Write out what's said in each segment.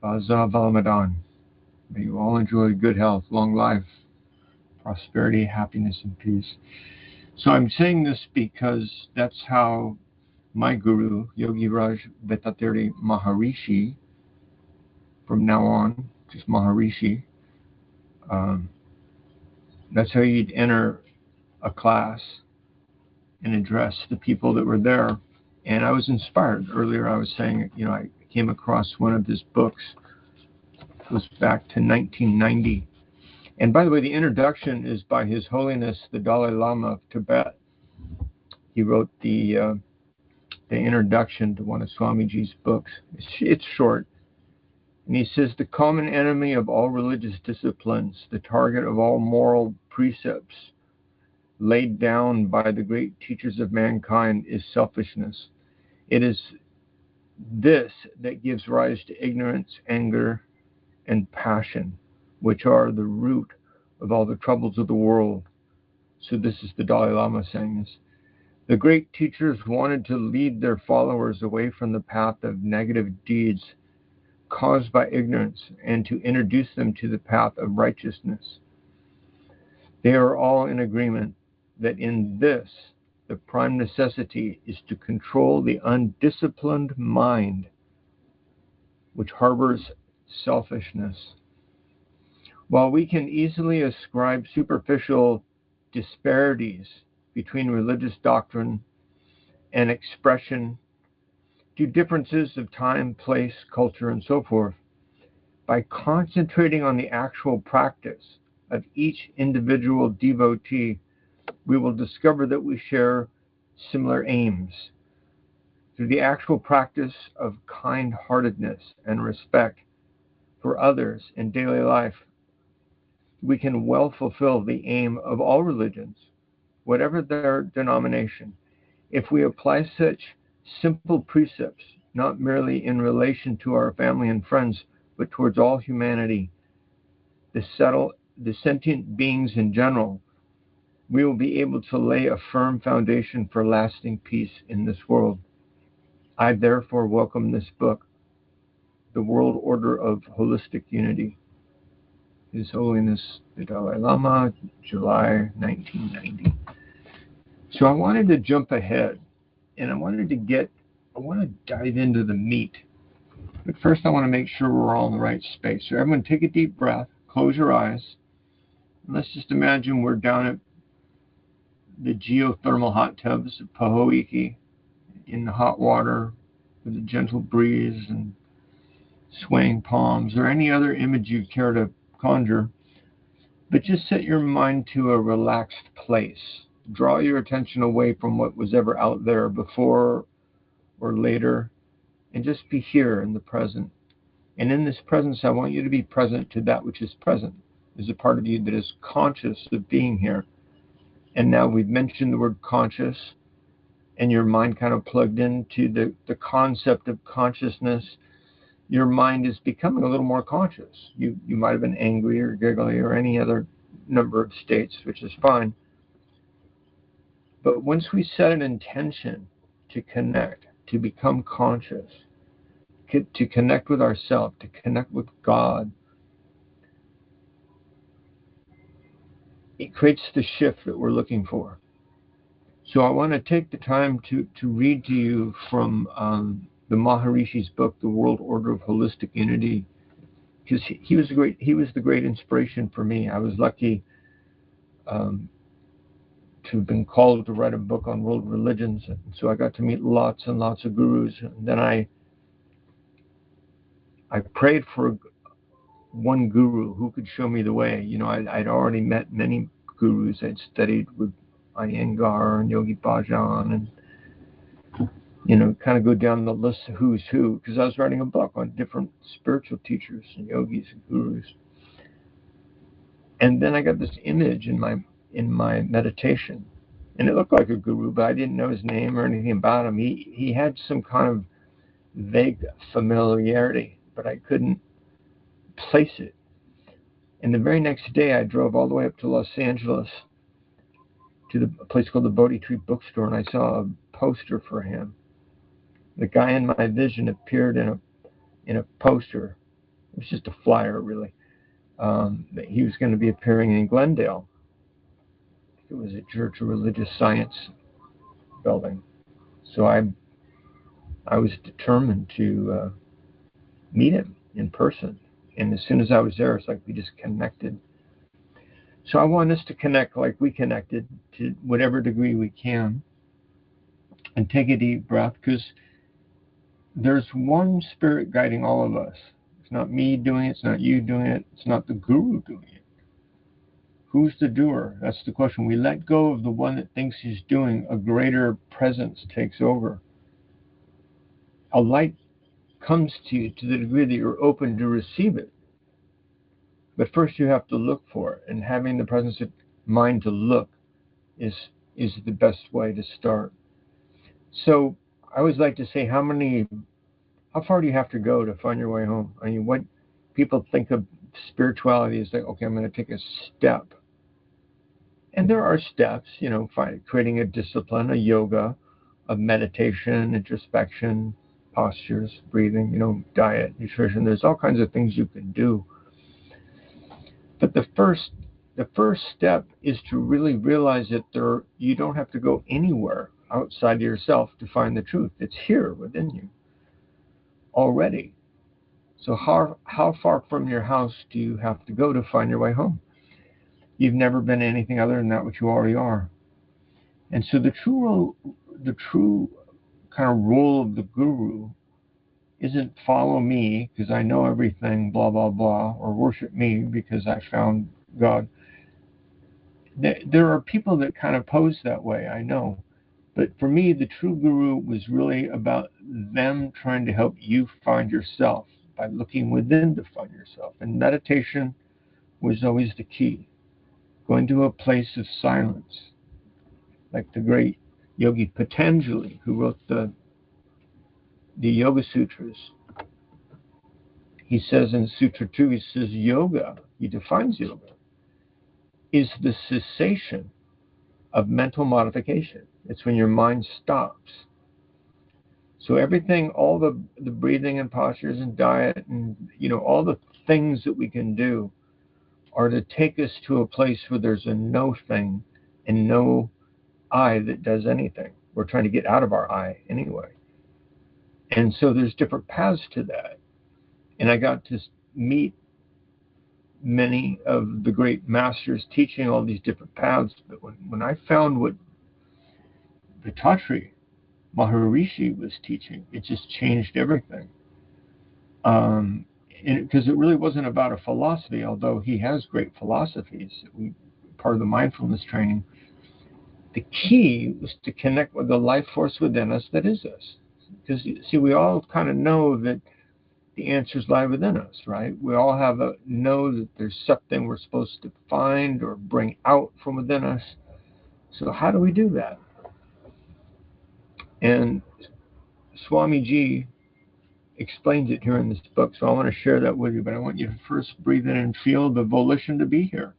Vaza Valamadan. May you all enjoy good health, long life, prosperity, happiness, and peace. So I'm saying this because that's how my guru, Yogiraj Vethathiri Maharishi, from now on, just Maharishi, um, that's how you'd enter a class and address the people that were there. And I was inspired. Earlier I was saying, I came across one of his books. It goes back to 1990. And by the way, the introduction is by His Holiness the Dalai Lama of Tibet. He wrote the introduction to one of Swamiji's books. It's short. And he says, the common enemy of all religious disciplines, the target of all moral precepts laid down by the great teachers of mankind, is selfishness. It is this that gives rise to ignorance, anger, and passion, which are the root of all the troubles of the world. So this is the Dalai Lama saying this. The great teachers wanted to lead their followers away from the path of negative deeds caused by ignorance and to introduce them to the path of righteousness. They are all in agreement that in this, the prime necessity is to control the undisciplined mind which harbors selfishness. While we can easily ascribe superficial disparities between religious doctrine and expression to differences of time, place, culture, and so forth, by concentrating on the actual practice of each individual devotee, we will discover that we share similar aims. Through the actual practice of kind-heartedness and respect for others in daily life, we can well fulfill the aim of all religions, whatever their denomination, if we apply such simple precepts, not merely in relation to our family and friends, but towards all humanity, the sentient beings in general. We will be able to lay a firm foundation for lasting peace in this world. I therefore welcome this book, The World Order of Holistic Unity. His Holiness the Dalai Lama, July 1990. So I wanted to jump ahead, and I want to dive into the meat. But first I want to make sure we're all in the right space. So everyone take a deep breath, close your eyes, and let's just imagine we're down at the geothermal hot tubs of Pahoiki in the hot water with a gentle breeze and swaying palms, or any other image you care to conjure. But just set your mind to a relaxed place. Draw your attention away from what was ever out there before or later, and just be here in the present. And in this presence, I want you to be present to that which is present. There's a part of you that is conscious of being here. And now we've mentioned the word conscious, and your mind kind of plugged into the concept of consciousness. Your mind is becoming a little more conscious. You might have been angry or giggly or any other number of states, which is fine. But once we set an intention to connect, to become conscious, to connect with ourselves, to connect with God, it creates the shift that we're looking for. So I want to take the time to read to you from the Maharishi's book, The World Order of Holistic Unity, because he was the great inspiration for me. I was lucky to have been called to write a book on world religions, and so I got to meet lots and lots of gurus. And then I prayed for one guru who could show me the way. I'd already met many gurus. I'd studied with Iyengar and Yogi Bhajan, and kind of go down the list of who's who, because I was writing a book on different spiritual teachers and yogis and gurus. And then I got this image in my meditation, and it looked like a guru, but I didn't know his name or anything about him. He had some kind of vague familiarity, but I couldn't place it. And the very next day, I drove all the way up to Los Angeles to a place called the Bodhi Tree Bookstore, and I saw a poster for him. The guy in my vision appeared in a poster it was just a flyer, really. That he was going to be appearing in Glendale. It was a Church of Religious Science building. So I was determined to meet him in person. And as soon as I was there, it's like we just connected. So I want us to connect like we connected to whatever degree we can. And take a deep breath, because there's one spirit guiding all of us. It's not me doing it. It's not you doing it. It's not the guru doing it. Who's the doer? That's the question. We let go of the one that thinks he's doing. A greater presence takes over. A light comes to you to the degree that you're open to receive it. But first you have to look for it. And having the presence of mind to look is the best way to start. So I always like to say, how far do you have to go to find your way home? I mean, what people think of spirituality is like, okay, I'm going to take a step. And there are steps, creating a discipline, a yoga, a meditation, introspection, postures, breathing, diet, nutrition. There's all kinds of things you can do. But the first step is to really realize that you don't have to go anywhere outside of yourself to find the truth. It's here within you already. So how far from your house do you have to go to find your way home? You've never been anything other than that which you already are. And so the true kind of role of the guru isn't follow me because I know everything, blah, blah, blah, or worship me because I found God. There are people that kind of pose that way, I know. But for me, the true guru was really about them trying to help you find yourself by looking within to find yourself. And meditation was always the key. Going to a place of silence, like the great yogi Patanjali, who wrote the Yoga Sutras. He says in Sutra 2, he says yoga, he defines yoga, is the cessation of mental modification. It's when your mind stops. So everything, all the breathing and postures and diet and, all the things that we can do are to take us to a place where there's a no thing and no I that does anything. We're trying to get out of our I anyway. And so there's different paths to that. And I got to meet many of the great masters teaching all these different paths. But when I found what Vethathiri Maharishi was teaching, it just changed everything. Because it really wasn't about a philosophy, although he has great philosophies. Part of the mindfulness training. The key was to connect with the life force within us that is us. Because, see, we all kind of know that the answers lie within us, right? We all know that there's something we're supposed to find or bring out from within us. So how do we do that? And Swamiji explains it here in this book, so I want to share that with you, but I want you to first breathe in and feel the volition to be here,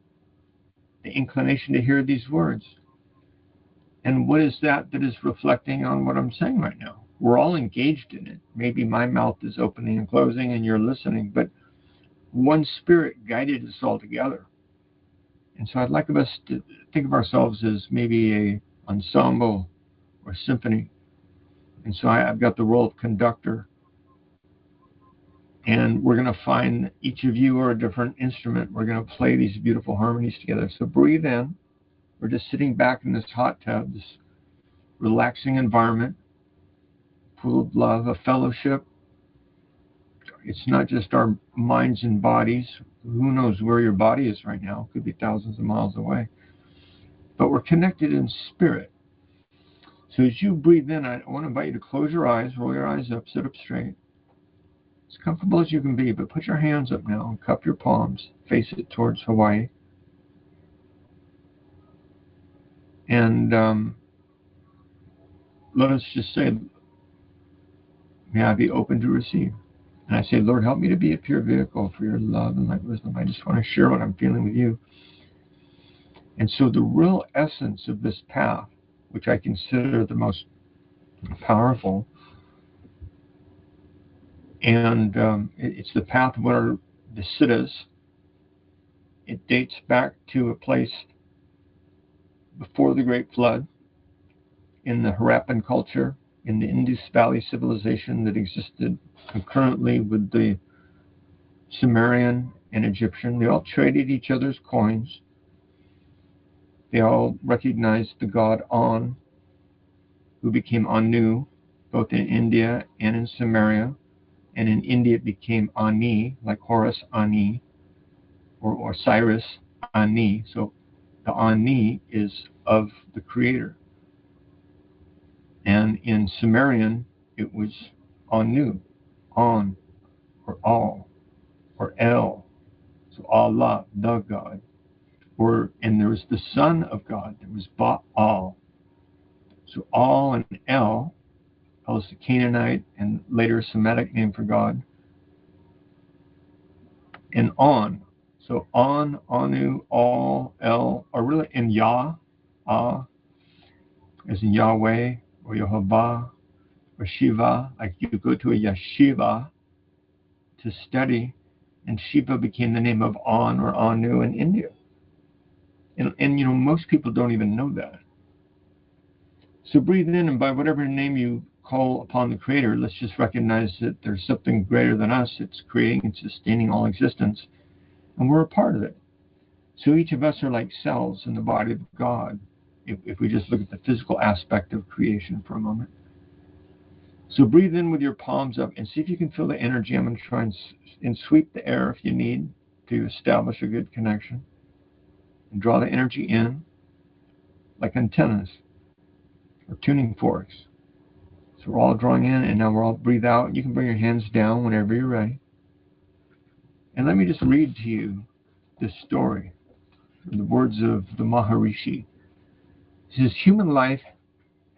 the inclination to hear these words. And what is that is reflecting on what I'm saying right now? We're all engaged in it. Maybe my mouth is opening and closing and you're listening, but one spirit guided us all together. And so I'd like us to think of ourselves as maybe a ensemble or symphony. And so I've got the role of conductor. And we're going to find each of you are a different instrument. We're going to play these beautiful harmonies together. So breathe in. We're just sitting back in this hot tub, this relaxing environment, full of love, of fellowship. It's not just our minds and bodies. Who knows where your body is right now? It could be thousands of miles away. But we're connected in spirit. So as you breathe in, I want to invite you to close your eyes, roll your eyes up, sit up straight. As comfortable as you can be, but put your hands up now and cup your palms, face it towards Hawaii. And let us just say, may I be open to receive. And I say, Lord, help me to be a pure vehicle for your love and light wisdom. I just want to share what I'm feeling with you. And so the real essence of this path, which I consider the most powerful, and it's the path of what our the Siddhas. It dates back to a place before the Great Flood in the Harappan culture, in the Indus Valley civilization that existed concurrently with the Sumerian and Egyptian. They all traded each other's coins. They all recognized the god An, who became Anu, both in India and in Sumeria. And in India it became Ani, like Horus Ani, or Cyrus Ani. So the Ani is of the creator. And in Sumerian it was Anu, An, or Al, or El. So Allah, the God. And there was the son of God. There was Baal. So Al and El is the Canaanite and later Semitic name for God. And An. So An, Anu, Al, El are really in Yah, as in Yahweh or Yehovah or Shiva. Like you go to a yeshiva to study, and Shiva became the name of An or Anu in India. And most people don't even know that. So breathe in, and by whatever name you call upon the Creator, let's just recognize that there's something greater than us. It's creating and sustaining all existence, and we're a part of it. So each of us are like cells in the body of God, if we just look at the physical aspect of creation for a moment. So breathe in with your palms up and see if you can feel the energy. I'm going to try and sweep the air if you need to establish a good connection. And draw the energy in like antennas or tuning forks. So we're all drawing in, and now we're all breathe out. You can bring your hands down whenever you're ready. And let me just read to you this story from the words of the Maharishi. He says, human life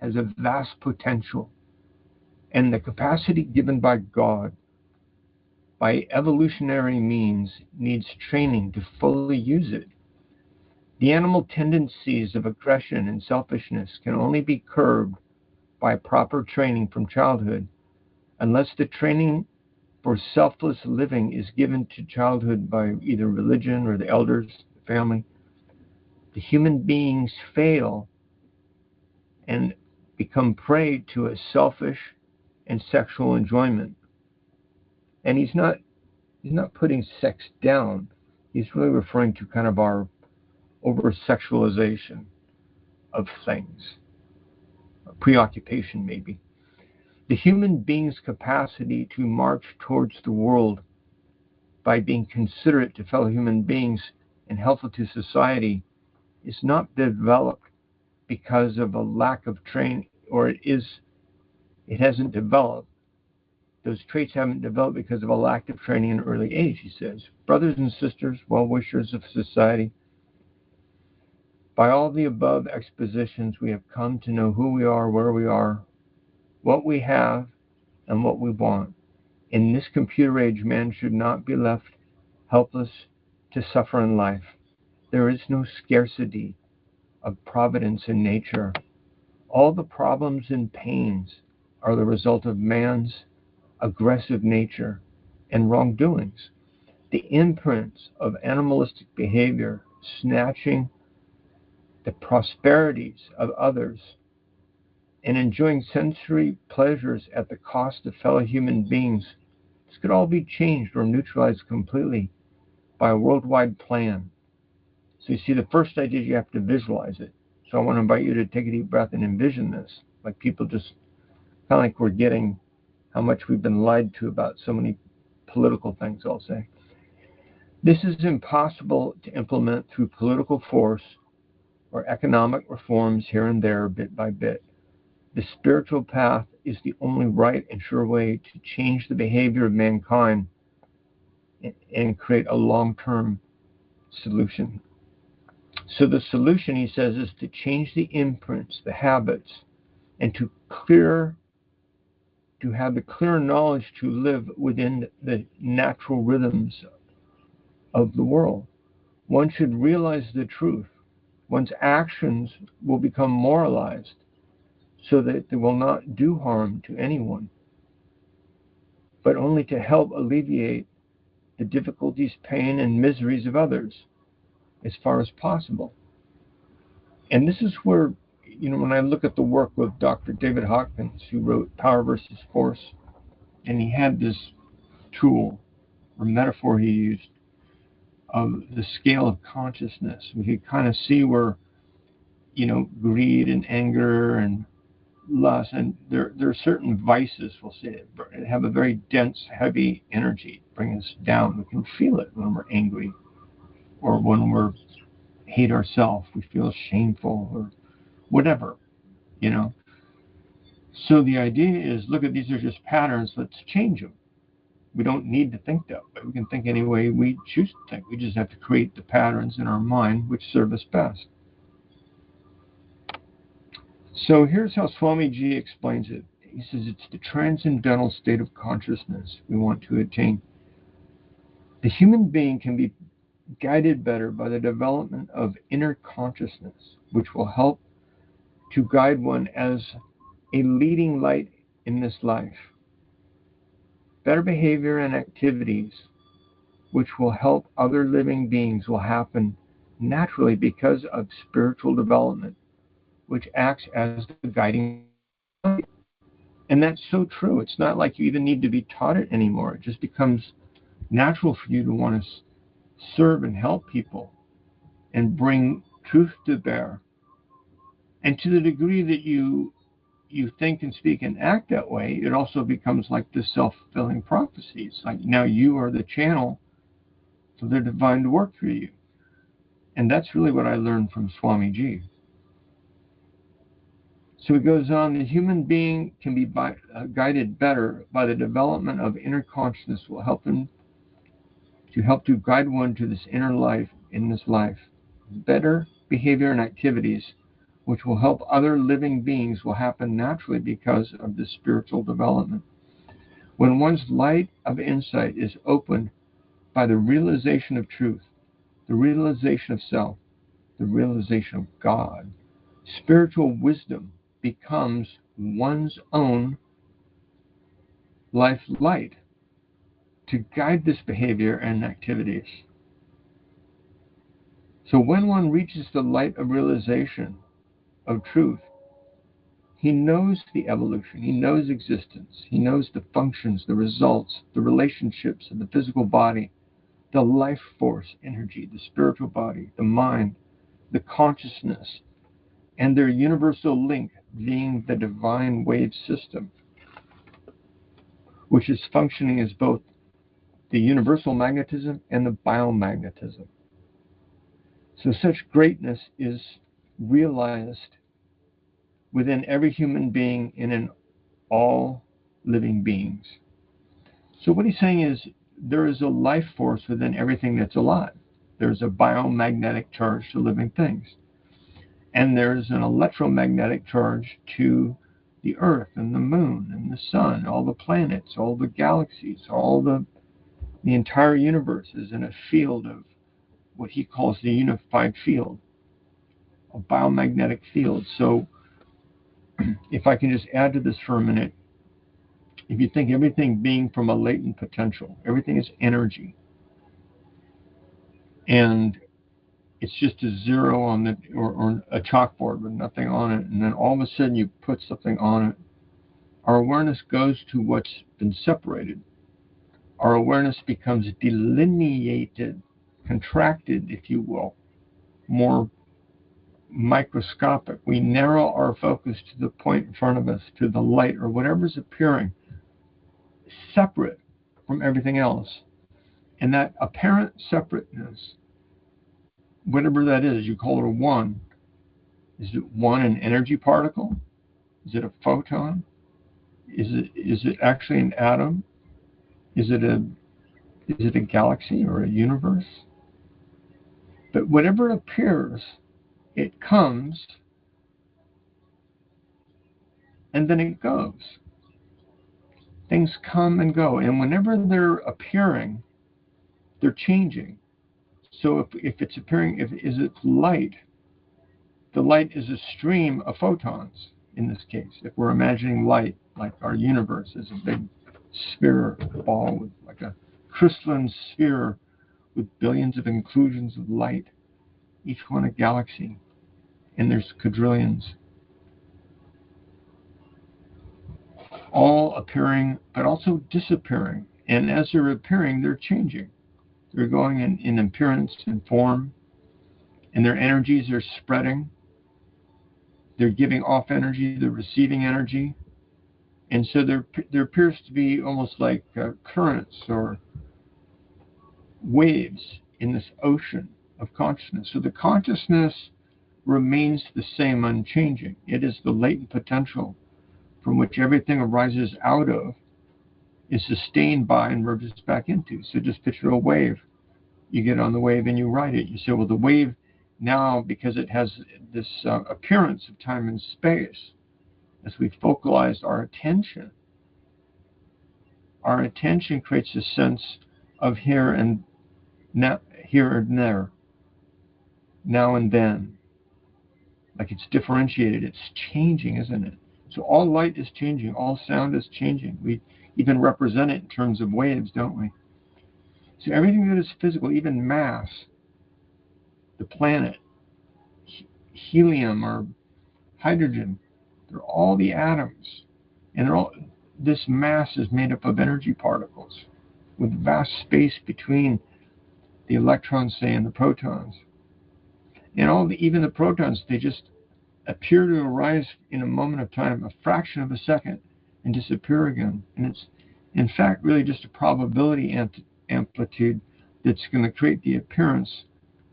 has a vast potential, and the capacity given by God by evolutionary means needs training to fully use it. The animal tendencies of aggression and selfishness can only be curbed by proper training from childhood. Unless the training for selfless living is given to childhood by either religion or the elders, the family, the human beings fail and become prey to a selfish and sexual enjoyment. And he's not putting sex down. He's really referring to kind of our over-sexualization of things, a preoccupation maybe. The human being's capacity to march towards the world by being considerate to fellow human beings and helpful to society is not developed because of a lack of training, or it hasn't developed. Those traits haven't developed because of a lack of training in early age, he says. Brothers and sisters, well-wishers of society, by all the above expositions, we have come to know who we are, where we are, what we have, and what we want. In this computer age, man should not be left helpless to suffer in life. There is no scarcity of providence in nature. All the problems and pains are the result of man's aggressive nature and wrongdoings. The imprints of animalistic behavior, snatching the prosperities of others, and enjoying sensory pleasures at the cost of fellow human beings, this could all be changed or neutralized completely by a worldwide plan. So you see, the first idea, you have to visualize it. So I want to invite you to take a deep breath and envision this, like people just kind of like we're getting how much we've been lied to about so many political things, I'll say. This is impossible to implement through political force or economic reforms here and there, bit by bit. The spiritual path is the only right and sure way to change the behavior of mankind and create a long-term solution. So the solution, he says, is to change the imprints, the habits, and to have the clear knowledge to live within the natural rhythms of the world. One should realize the truth. One's actions will become moralized so that they will not do harm to anyone, but only to help alleviate the difficulties, pain, and miseries of others as far as possible. And this is where, when I look at the work with Dr. David Hawkins, who wrote Power versus Force, and he had this tool or metaphor he used of the scale of consciousness. We could kind of see where, greed and anger and lust, and there are certain vices, we'll say, that have a very dense, heavy energy, bring us down. We can feel it when we're angry or when we're hate ourselves, we feel shameful or whatever, So the idea is, look, at these are just patterns, let's change them. We don't need to think that way. We can think any way we choose to think. We just have to create the patterns in our mind which serve us best. So here's how Swamiji explains it. He says it's the transcendental state of consciousness we want to attain. The human being can be guided better by the development of inner consciousness, which will help to guide one as a leading light in this life. Better behavior and activities which will help other living beings will happen naturally because of spiritual development, which acts as the guiding light. And that's so true. It's not like you even need to be taught it anymore. It just becomes natural for you to want to serve and help people and bring truth to bear. And to the degree that you think and speak and act that way, it also becomes like this self-fulfilling prophecy. It's like now you are the channel for the divine to work through you. And that's really what I learned from Swamiji. So he goes on, the human being can be guided better by the development of inner consciousness will help him to guide one to this inner life in this life. Better behavior and activities which will help other living beings will happen naturally because of this spiritual development. When one's light of insight is opened by the realization of truth, the realization of self, the realization of God, spiritual wisdom becomes one's own life light to guide this behavior and activities. So when one reaches the light of realization of truth, he knows the evolution, he knows existence, he knows the functions, the results, the relationships of the physical body, the life force energy, the spiritual body, the mind, the consciousness, and their universal link being the divine wave system, which is functioning as both the universal magnetism and the biomagnetism. So such greatness is realized within every human being and in all living beings. So what he's saying is there is a life force within everything that's alive. There's a biomagnetic charge to living things. And there's an electromagnetic charge to the earth and the moon and the sun, all the planets, all the galaxies, all the entire universe is in a field of what he calls the unified field, a biomagnetic field. So if I can just add to this for a minute, if you think everything being from a latent potential, everything is energy, and it's just a zero on the or a chalkboard with nothing on it, and then all of a sudden you put something on it, our awareness goes to what's been separated. Our awareness becomes delineated, contracted, if you will, more microscopic. We narrow our focus to the point in front of us, to the light or whatever's appearing, separate from everything else. And that apparent separateness, whatever that is, you call it a one. Is it one an energy particle? Is it a photon? Is it actually an atom? Is it a galaxy or a universe? But whatever appears, it comes and then it goes. Things come and go, and whenever they're appearing, they're changing. So if it's appearing, is it light? The light is a stream of photons in this case. If we're imagining light, like our universe is a big sphere ball with like a crystalline sphere with billions of inclusions of light, each one a galaxy, and there's quadrillions, all appearing but also disappearing. And as they're appearing, they're changing. They're going in appearance and form, and their energies are spreading. They're giving off energy, they're receiving energy. And so there appears to be almost like currents or waves in this ocean of consciousness. So the consciousness remains the same, unchanging. It is the latent potential from which everything arises out of, is sustained by, and merges back into. So just picture a wave. You get on the wave and you ride it. You say, well, the wave now, because it has this appearance of time and space, as we focalize our attention creates a sense of here and now, here and there, now and then. Like it's differentiated, it's changing, isn't it? So all light is changing, all sound is changing. We even represent it in terms of waves, don't we? So everything that is physical, even mass, the planet, helium or hydrogen, they're all the atoms. And this mass is made up of energy particles with vast space between the electrons, say, and the protons. And even the protons, they just appear to arise in a moment of time, a fraction of a second, and disappear again. And it's, in fact, really just a probability amplitude that's going to create the appearance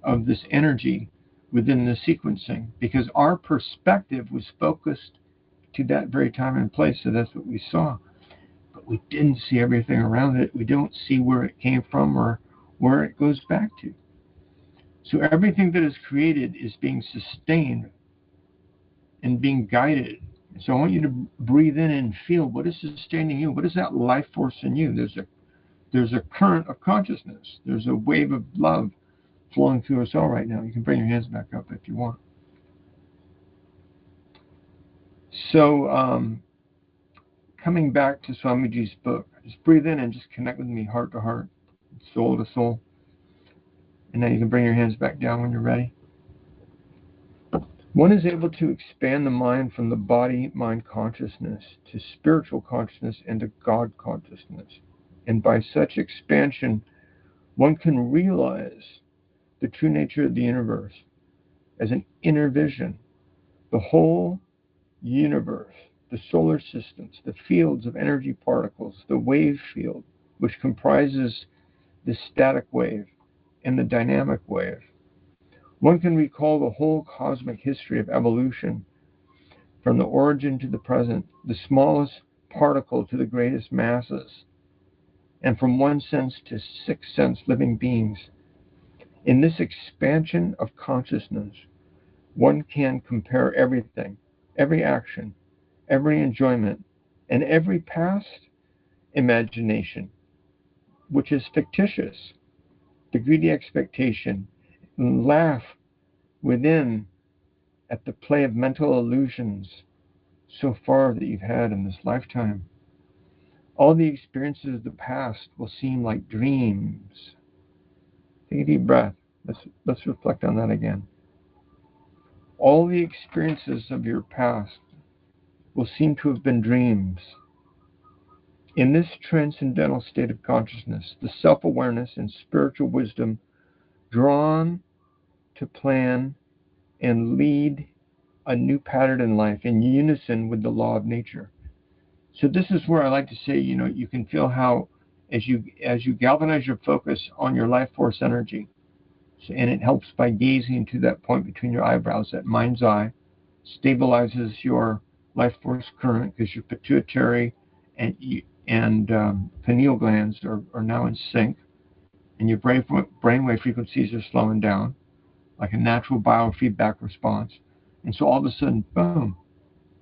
of this energy within the sequencing, because our perspective was focused to that very time and place, so that's what we saw. But we didn't see everything around it. We don't see where it came from or where it goes back to. So everything that is created is being sustained and being guided. So I want you to breathe in and feel what is sustaining you. What is that life force in you? There's a current of consciousness. There's a wave of love flowing through us all right now. You can bring your hands back up if you want. So coming back to Swamiji's book, just breathe in and just connect with me heart to heart, soul to soul. And now you can bring your hands back down when you're ready. One is able to expand the mind from the body-mind consciousness to spiritual consciousness and to God consciousness. And by such expansion, one can realize the true nature of the universe as an inner vision. The whole universe, the solar systems, the fields of energy particles, the wave field, which comprises the static wave and the dynamic wave. One can recall the whole cosmic history of evolution, from the origin to the present, the smallest particle to the greatest masses, and from one sense to 6 sense living beings. In this expansion of consciousness, one can compare everything, every action, every enjoyment, and every past imagination, which is fictitious, the greedy expectation, and laugh within at the play of mental illusions so far that you've had in this lifetime. All the experiences of the past will seem like dreams. Take a deep breath. Let's reflect on that again. All the experiences of your past will seem to have been dreams. In this transcendental state of consciousness, the self-awareness and spiritual wisdom drawn to plan and lead a new pattern in life in unison with the law of nature. So this is where I like to say, you can feel how as you galvanize your focus on your life force energy, and it helps by gazing to that point between your eyebrows, that mind's eye, stabilizes your life force current, because your pituitary and pineal glands are now in sync, and your brainwave frequencies are slowing down, like a natural biofeedback response. And so all of a sudden, boom,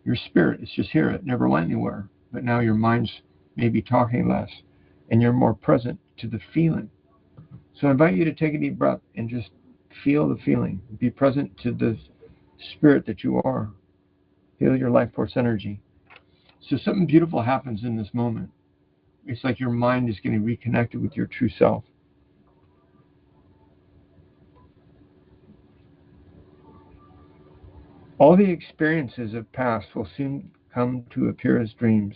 your spirit is just here. It never went anywhere. But now your mind's maybe talking less, and you're more present to the feeling. So I invite you to take a deep breath and just feel the feeling. Be present to the spirit that you are. Feel your life force energy. So something beautiful happens in this moment. It's like your mind is getting reconnected with your true self. All the experiences of past will soon come to appear as dreams.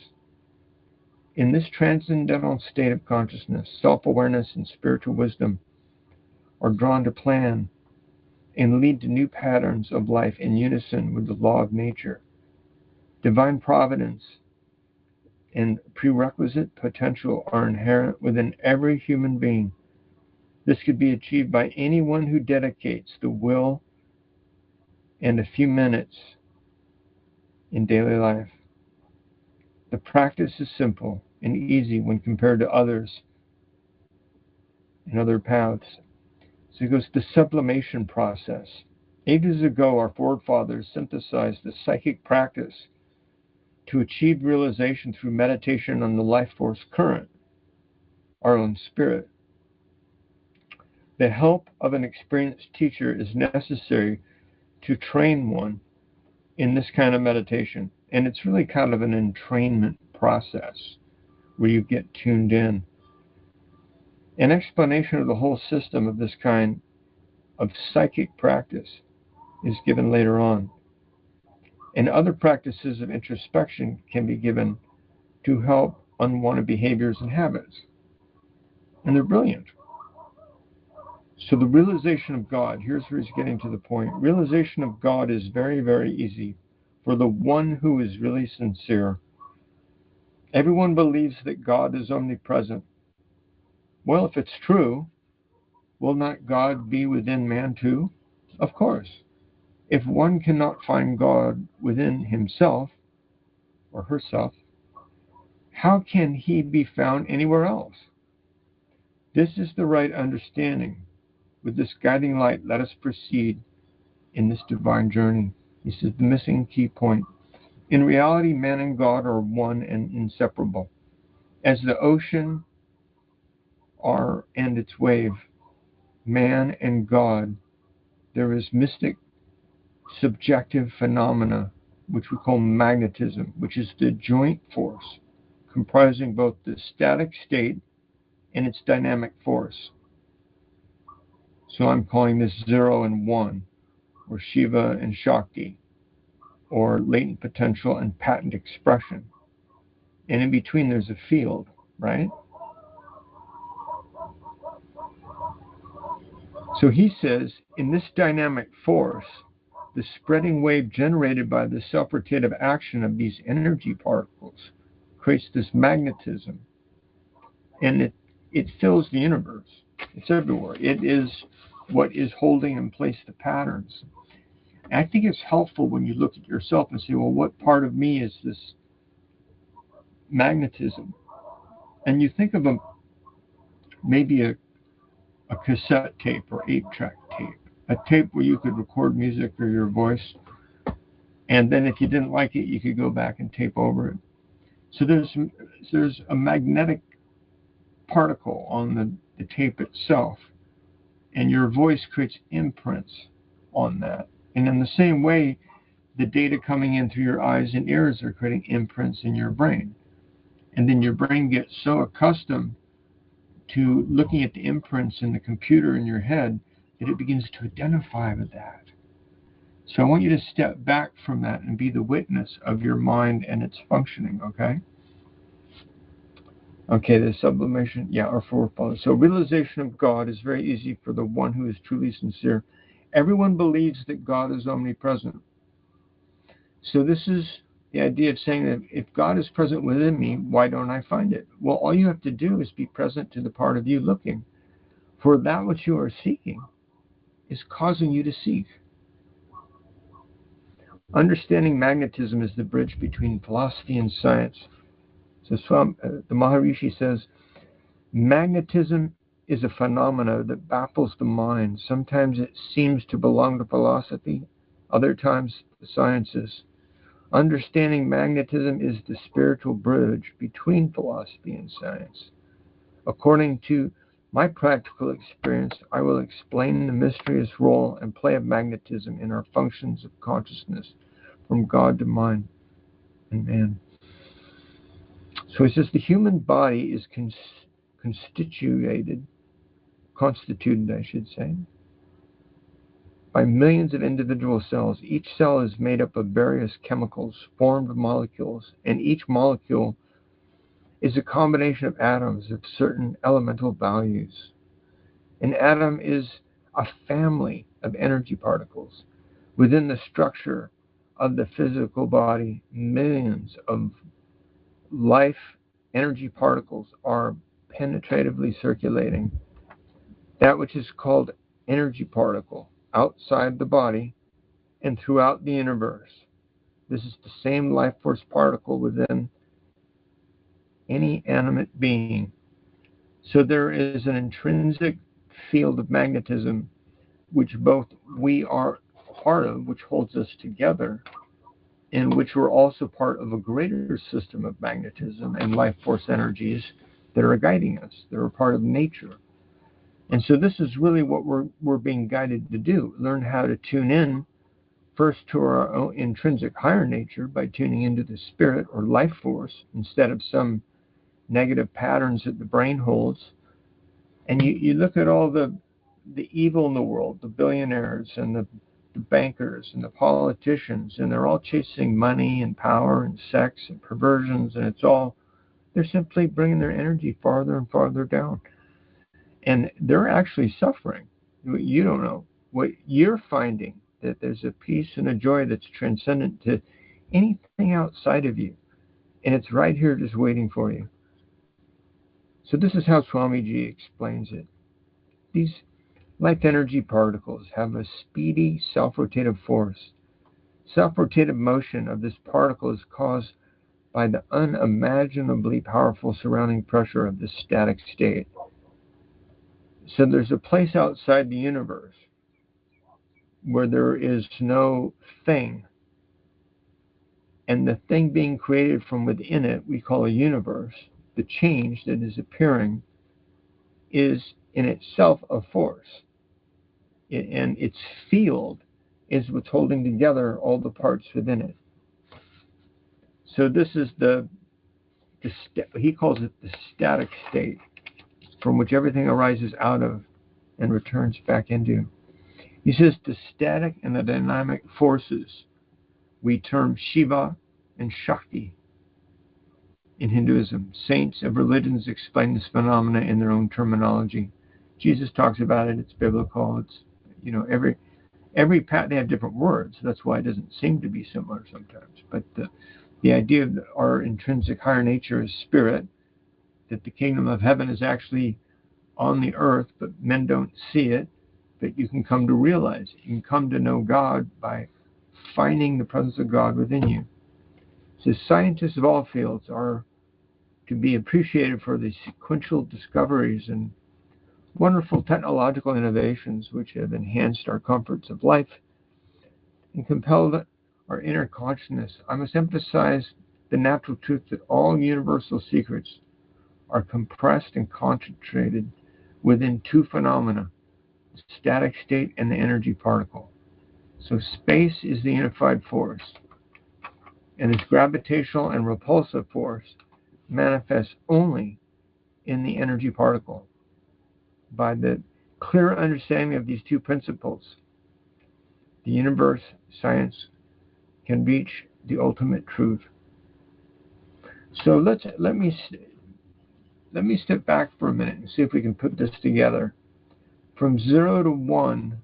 In this transcendental state of consciousness, self-awareness and spiritual wisdom are drawn to plan and lead to new patterns of life in unison with the law of nature. Divine providence and prerequisite potential are inherent within every human being. This could be achieved by anyone who dedicates the will and a few minutes in daily life. The practice is simple and easy when compared to others and other paths. So it goes the sublimation process. Ages ago, our forefathers synthesized the psychic practice to achieve realization through meditation on the life force current, our own spirit. The help of an experienced teacher is necessary to train one in this kind of meditation. And it's really kind of an entrainment process where you get tuned in. An explanation of the whole system of this kind of psychic practice is given later on. And other practices of introspection can be given to help unwanted behaviors and habits. And they're brilliant. So the realization of God, here's where he's getting to the point. Realization of God is very, very easy for the one who is really sincere. Everyone believes that God is omnipresent. Well, if it's true, will not God be within man too? Of course. If one cannot find God within himself or herself, how can he be found anywhere else? This is the right understanding. With this guiding light, let us proceed in this divine journey. He says the missing key point. In reality, man and God are one and inseparable. As the ocean are and its wave, man and God, there is mystic subjective phenomena which we call magnetism, which is the joint force comprising both the static state and its dynamic force. So I'm calling this 0 and 1, or Shiva and Shakti, or latent potential and patent expression. And in between there's a field, right? So he says, in this dynamic force, the spreading wave generated by the self-rotative action of these energy particles creates this magnetism. And it fills the universe. It's everywhere. It is what is holding in place the patterns. And I think it's helpful when you look at yourself and say, well, what part of me is this magnetism? And you think of maybe a cassette tape or 8-track tape, a tape where you could record music or your voice, and then if you didn't like it, you could go back and tape over it. So there's a magnetic particle on the tape itself, and your voice creates imprints on that. And in the same way, the data coming in through your eyes and ears are creating imprints in your brain. And then your brain gets so accustomed to looking at the imprints in the computer in your head that it begins to identify with that. So I want you to step back from that and be the witness of your mind and its functioning, okay? Okay, the sublimation, our forefathers. So realization of God is very easy for the one who is truly sincere. Everyone believes that God is omnipresent. So this is the idea of saying that if God is present within me, why don't I find it? Well, all you have to do is be present to the part of you looking. For that which you are seeking is causing you to seek. Understanding magnetism is the bridge between philosophy and science. So the Maharishi says, magnetism is a phenomena that baffles the mind. Sometimes it seems to belong to philosophy, other times the sciences. Understanding magnetism is the spiritual bridge between philosophy and science. According to my practical experience, I will explain the mysterious role and play of magnetism in our functions of consciousness, from God to mind and man. So he says the human body is constituted, I should say, by millions of individual cells. Each cell is made up of various chemicals, formed molecules, and each molecule is a combination of atoms of certain elemental values. An atom is a family of energy particles. Within the structure of the physical body, millions of life energy particles are penetratively circulating. That which is called energy particle outside the body and throughout the universe. This is the same life force particle within any animate being. So there is an intrinsic field of magnetism which both we are part of, which holds us together, and which we're also part of a greater system of magnetism and life force energies that are guiding us. They're a part of nature. And so this is really what we're being guided to do. Learn how to tune in first to our own intrinsic higher nature by tuning into the spirit or life force instead of some negative patterns that the brain holds. And you look at all the evil in the world, the billionaires and the bankers and the politicians, and they're all chasing money and power and sex and perversions, and they're simply bringing their energy farther and farther down. And they're actually suffering. You don't know. What you're finding, that there's a peace and a joy that's transcendent to anything outside of you. And it's right here just waiting for you. So this is how Swamiji explains it. These life energy particles have a speedy self-rotative force. Self-rotative motion of this particle is caused by the unimaginably powerful surrounding pressure of the static state. So there's a place outside the universe where there is no thing, and the thing being created from within it we call a universe. The change that is appearing is in itself a force, and its field is what's holding together all the parts within it. So this is he calls it the static state, from which everything arises out of and returns back into. He says the static and the dynamic forces we term Shiva and Shakti in Hinduism. Saints of religions explain this phenomena in their own terminology. Jesus talks about it. It's biblical. It's, every path, they have different words. That's why it doesn't seem to be similar sometimes. But the idea of our intrinsic higher nature is spirit, that the kingdom of heaven is actually on the earth, but men don't see it. But you can come to realize it. You can come to know God by finding the presence of God within you. So scientists of all fields are to be appreciated for the sequential discoveries and wonderful technological innovations which have enhanced our comforts of life and compelled our inner consciousness. I must emphasize the natural truth that all universal secrets are compressed and concentrated within two phenomena, the static state and the energy particle. So space is the unified force, and its gravitational and repulsive force manifests only in the energy particle. By the clear understanding of these two principles, the universe, science, can reach the ultimate truth. So let me step back for a minute and see if we can put this together. From 0 to 1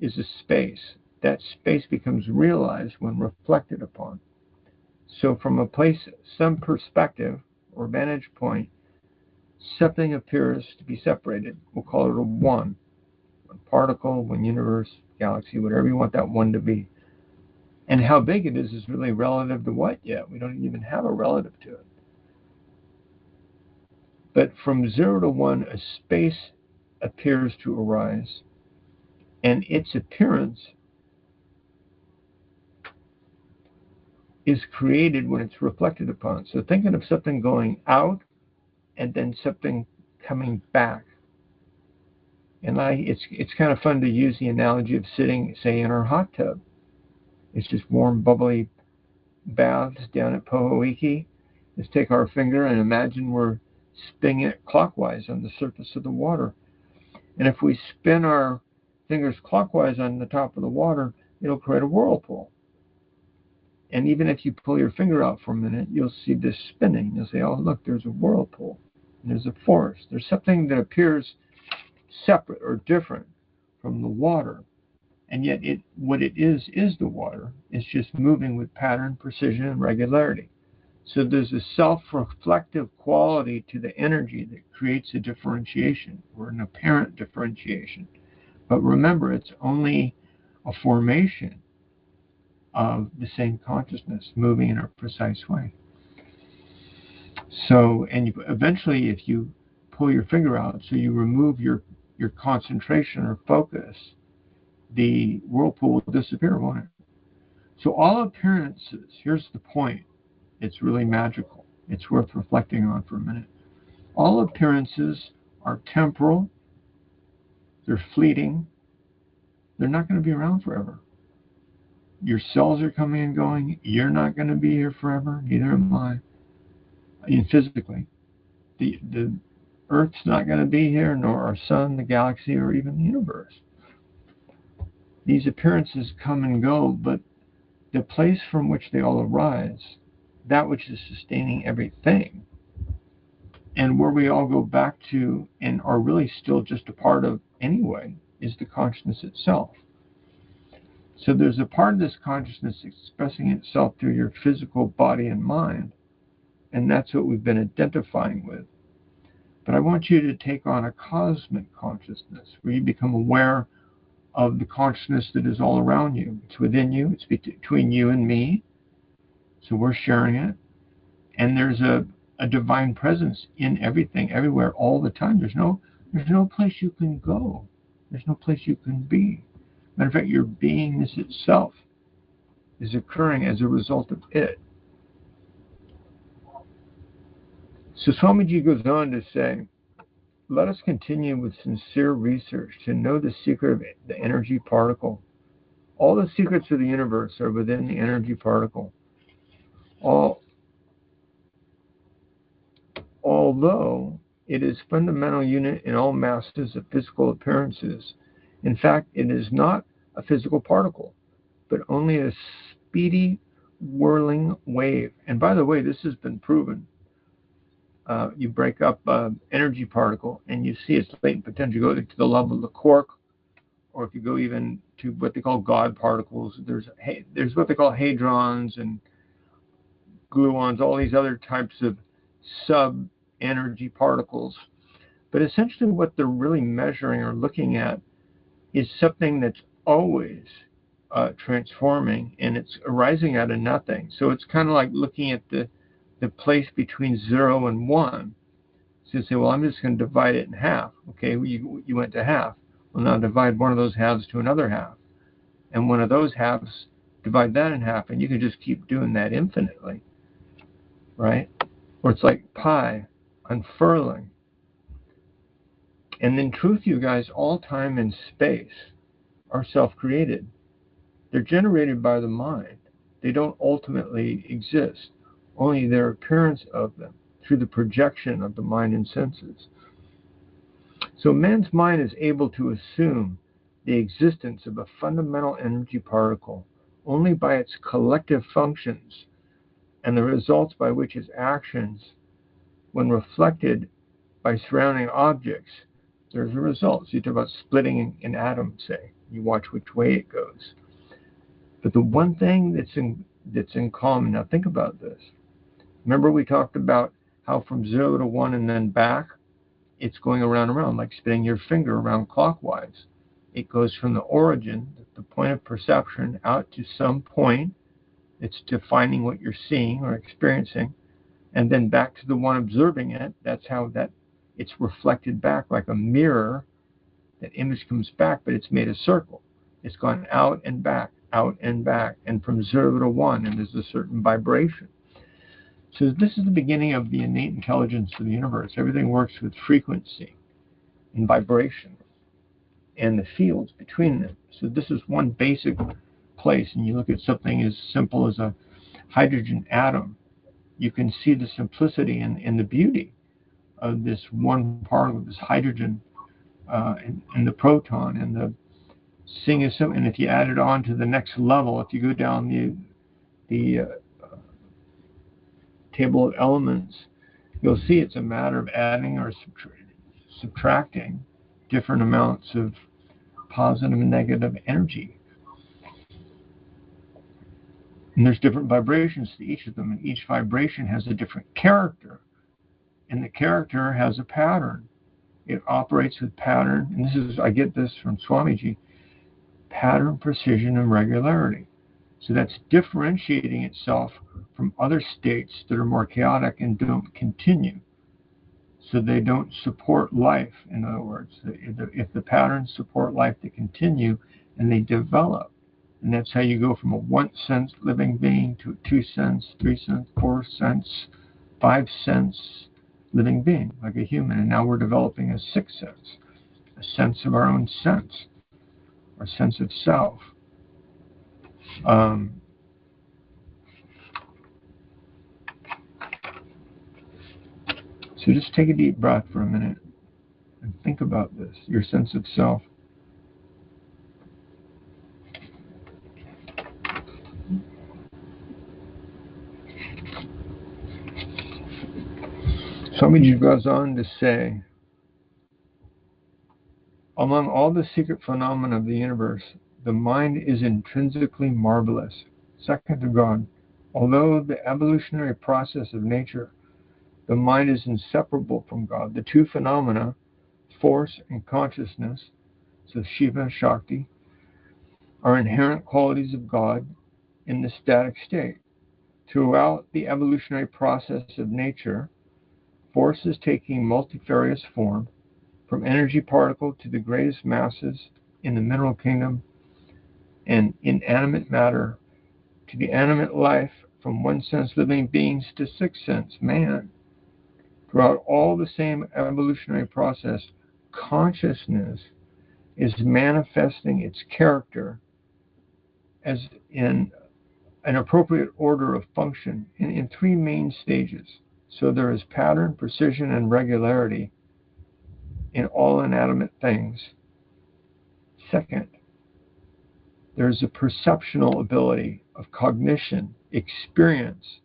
is a space. That space becomes realized when reflected upon. So from a place, some perspective or vantage point, something appears to be separated. We'll call it a 1. One particle, one universe, galaxy, whatever you want that 1 to be. And how big it is really relative to what yet? We don't even have a relative to it. But from 0 to 1, a space appears to arise, and its appearance is created when it's reflected upon. So thinking of something going out and then something coming back. And it's kind of fun to use the analogy of sitting, say, in our hot tub. It's just warm, bubbly baths down at Pohoiki, Let's take our finger and imagine we're spinning it clockwise on the surface of the water. And if we spin our fingers clockwise on the top of the water, it'll create a whirlpool. And even if you pull your finger out for a minute, you'll see this spinning. You'll say, oh, look, there's a whirlpool. There's a force. There's something that appears separate or different from the water. And yet what it is the water. It's just moving with pattern, precision, and regularity. So there's a self-reflective quality to the energy that creates a differentiation or an apparent differentiation. But remember, it's only a formation of the same consciousness moving in a precise way. So, and eventually if you pull your finger out, so you remove your concentration or focus, the whirlpool will disappear, won't it? So all appearances, here's the point, it's really magical. It's worth reflecting on for a minute. All appearances are temporal, they're fleeting, they're not going to be around forever. Your cells are coming and going. You're not going to be here forever. Neither am I. Physically, the Earth's not going to be here, nor our sun, the galaxy, or even the universe. These appearances come and go, but the place from which they all arise, that which is sustaining everything, and where we all go back to and are really still just a part of anyway, is the consciousness itself. So there's a part of this consciousness expressing itself through your physical body and mind, and that's what we've been identifying with. But I want you to take on a cosmic consciousness, where you become aware of the consciousness that is all around you. It's within you, it's between you and me, so we're sharing it. And there's a divine presence in everything, everywhere, all the time. There's no place you can go. There's no place you can be. Matter of fact, your beingness itself is occurring as a result of it. So Swamiji goes on to say, let us continue with sincere research to know the secret of the energy particle. All the secrets of the universe are within the energy particle. Although it is fundamental unit in all masses of physical appearances, in fact, it is not a physical particle, but only a speedy whirling wave. And by the way, this has been proven. You break up an energy particle and you see its latent potential. You go to the level of the quark, or if you go even to what they call God particles, there's what they call hadrons and gluons, all these other types of sub-energy particles. But essentially what they're really measuring or looking at is something that's always transforming, and it's arising out of nothing. So it's kind of like looking at the place between 0 and 1. So you say, well, I'm just going to divide it in half. Okay, you went to half. Well, now divide one of those halves to another half. And one of those halves, divide that in half, and you can just keep doing that infinitely. Right? Or it's like pi, unfurling. And in truth, you guys, all time and space are self-created. They're generated by the mind. They don't ultimately exist. Only their appearance of them through the projection of the mind and senses. So man's mind is able to assume the existence of a fundamental energy particle only by its collective functions and the results by which his actions, when reflected by surrounding objects, there's a result. So you talk about splitting an atom, say. You watch which way it goes. But the one thing that's in common, now think about this. Remember we talked about how from 0 to 1 and then back, it's going around and around, like spinning your finger around clockwise. It goes from the origin, the point of perception, out to some point. It's defining what you're seeing or experiencing, and then back to the one observing it. That's how it's reflected back like a mirror. That image comes back, but it's made a circle. It's gone out and back, and from 0 to 1, and there's a certain vibration. So this is the beginning of the innate intelligence of the universe. Everything works with frequency and vibration and the fields between them. So this is one basic place, and you look at something as simple as a hydrogen atom. you can see the simplicity and the beauty of this one particle, this hydrogen, and the proton, and the seeing is so. And if you add it on to the next level, if you go down the table of elements, you'll see it's a matter of adding or subtracting different amounts of positive and negative energy. And there's different vibrations to each of them, and each vibration has a different character. And the character has a pattern. It operates with pattern, and this is, I get this from Swamiji, pattern, precision, and regularity. So that's differentiating itself from other states that are more chaotic and don't continue. So they don't support life, in other words. If the patterns support life, they continue and they develop. And that's how you go from a 1 sense living being to a 2 sense, 3 sense, 4 sense, 5 sense living being, like a human. And now we're developing a 6th sense, a sense of our own sense, or sense of self. So just take a deep breath for a minute and think about this, your sense of self. Swamiji goes on to say, among all the secret phenomena of the universe, the mind is intrinsically marvelous, second to God. Although the evolutionary process of nature, the mind is inseparable from God. The two phenomena, force and consciousness, so Shiva and Shakti, are inherent qualities of God in the static state. Throughout the evolutionary process of nature, force is taking multifarious form, from energy particle to the greatest masses in the mineral kingdom, and inanimate matter to the animate life, from 1 sense living beings to 6 sense man. Throughout all the same evolutionary process, consciousness is manifesting its character as in an appropriate order of function in 3 main stages. So there is pattern, precision, and regularity in all inanimate things. Second, there's a perceptual ability of cognition, experience,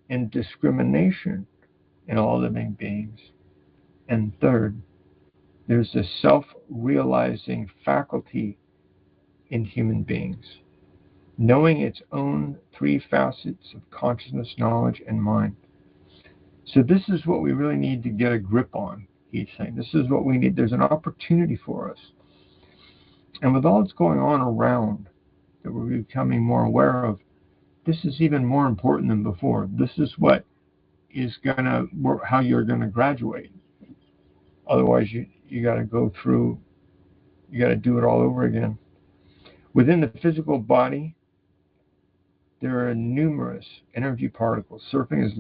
and discrimination in all living beings. And third, there's a self-realizing faculty in human beings, knowing its own 3 facets of consciousness, knowledge, and mind. So this is what we really need to get a grip on, he's saying. This is what we need. There's an opportunity for us. And with all that's going on around that we're becoming more aware of, this is even more important than before. This is what is how you're going to graduate. Otherwise, you got to go through, you got to do it all over again. Within the physical body, there are numerous energy particles circulating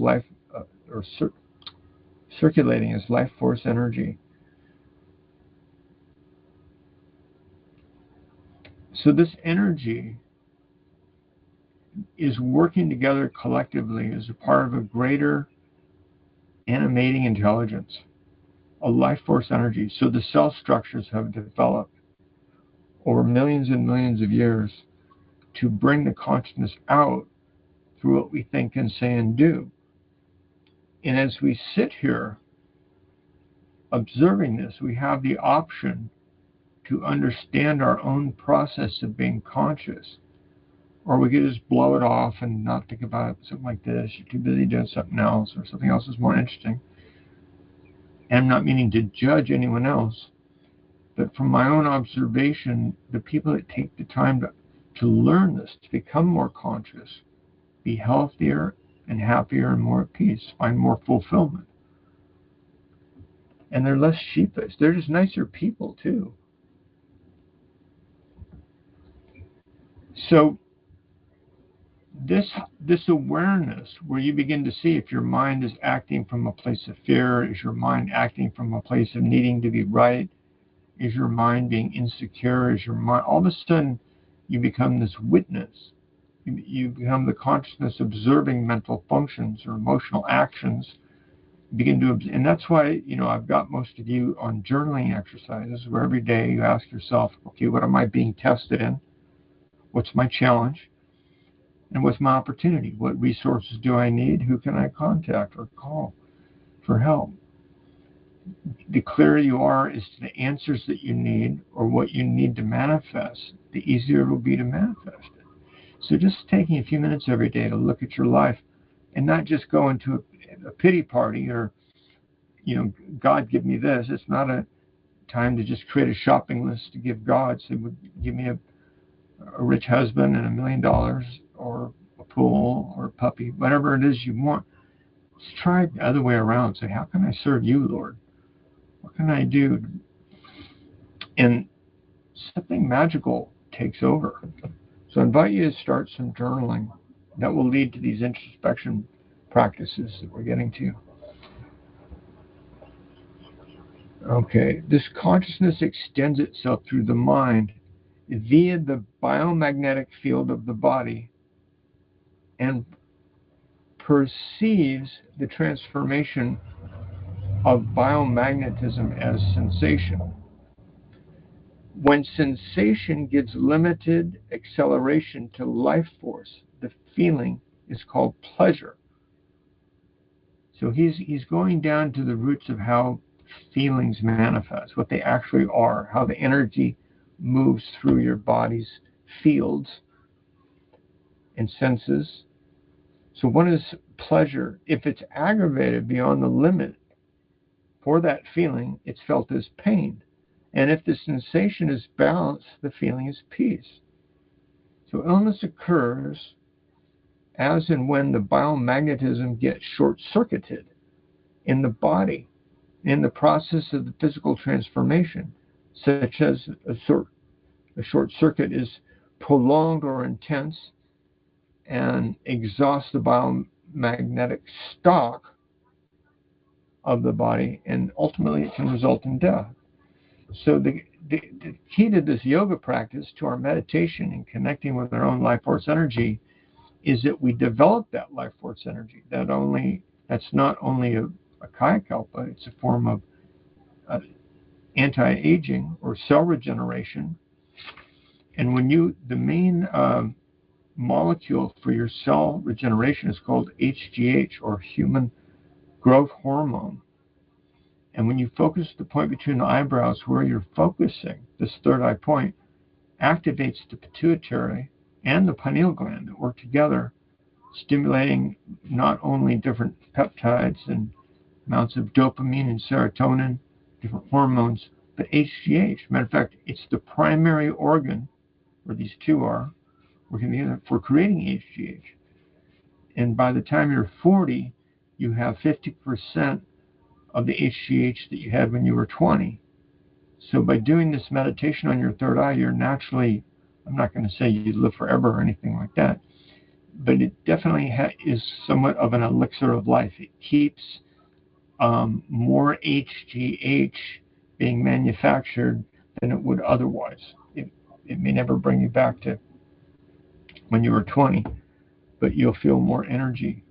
as life force energy. So this energy is working together collectively as a part of a greater animating intelligence, a life force energy. So the cell structures have developed over millions and millions of years to bring the consciousness out through what we think and say and do. And as we sit here observing this, we have the option to understand our own process of being conscious. Or we could just blow it off and not think about it, something like this. You're too busy doing something else, or something else is more interesting. And I'm not meaning to judge anyone else, but from my own observation, the people that take the time to learn this, to become more conscious, be healthier and happier and more at peace, find more fulfillment. And they're less sheepish. They're just nicer people, too. So this awareness, where you begin to see if your mind is acting from a place of fear, is your mind acting from a place of needing to be right, is your mind being insecure, is your mind, all of a sudden you become this witness You become the consciousness observing mental functions or emotional actions. You begin to, and that's why, I've got most of you on journaling exercises where every day you ask yourself, okay, what am I being tested in? What's my challenge? And what's my opportunity? What resources do I need? Who can I contact or call for help? The clearer you are as to the answers that you need or what you need to manifest, the easier it will be to manifest it. So just taking a few minutes every day to look at your life and not just go into a pity party or, God give me this. It's not a time to just create a shopping list to give God. Say, give me a rich husband and $1 million or a pool or a puppy, whatever it is you want. Let's try the other way around. Say, how can I serve you, Lord? What can I do? And something magical takes over. So I invite you to start some journaling that will lead to these introspection practices that we're getting to. Okay, this consciousness extends itself through the mind via the biomagnetic field of the body and perceives the transformation of biomagnetism as sensation. When sensation gives limited acceleration to life force, the feeling is called pleasure. So he's going down to the roots of how feelings manifest, what they actually are, how the energy moves through your body's fields and senses. So what is pleasure? If it's aggravated beyond the limit for that feeling, it's felt as pain. And if the sensation is balanced, the feeling is peace. So illness occurs as and when the biomagnetism gets short-circuited in the body, in the process of the physical transformation, such as a short circuit is prolonged or intense and exhausts the biomagnetic stock of the body, and ultimately it can result in death. So the key to this yoga practice, to our meditation and connecting with our own life force energy, is that we develop that life force energy. That's not only a kaya kalpa, it's a form of anti-aging or cell regeneration. And the main molecule for your cell regeneration is called HGH, or human growth hormone. And when you focus the point between the eyebrows where you're focusing, this third eye point activates the pituitary and the pineal gland that work together, stimulating not only different peptides and amounts of dopamine and serotonin, different hormones, but HGH. Matter of fact, it's the primary organ, where these two are, working together for creating HGH. And by the time you're 40, you have 50% of the HGH that you had when you were 20. So by doing this meditation on your third eye, you're naturally, I'm not going to say you live forever or anything like that, but it definitely is somewhat of an elixir of life. It keeps more HGH being manufactured than it would otherwise. It may never bring you back to when you were 20, but you'll feel more energy.